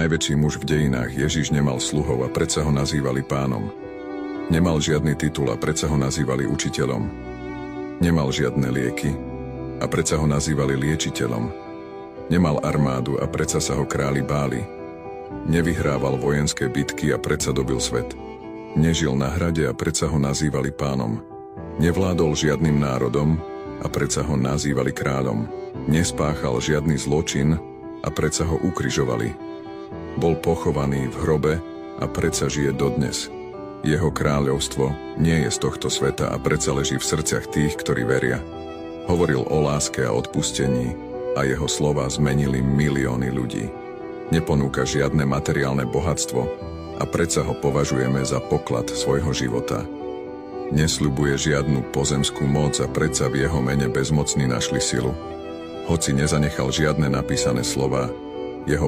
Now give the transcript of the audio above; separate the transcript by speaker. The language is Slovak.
Speaker 1: najväčší muž v dejinách, Ježiš nemal sluhov a predsa ho nazývali pánom. Nemal žiadny titul a predsa ho nazývali učiteľom. Nemal žiadne lieky a predsa ho nazývali liečiteľom. Nemal armádu a predsa sa ho králi báli. Nevyhrával vojenské bitky a predsa dobil svet. Nežil na hrade a predsa ho nazývali pánom. Nevládol žiadnym národom a predsa ho nazývali kráľom. Nespáchal žiadny zločin a predsa ho ukrižovali. Bol pochovaný v hrobe a predsa žije dodnes. Jeho kráľovstvo nie je z tohto sveta a predsa leží v srdciach tých, ktorí veria. Hovoril o láske a odpustení a jeho slová zmenili milióny ľudí. Neponúka žiadne materiálne bohatstvo a predsa ho považujeme za poklad svojho života. Nesľubuje žiadnu pozemskú moc a predsa v jeho mene bezmocní našli silu. Hoci nezanechal žiadne napísané slová, jeho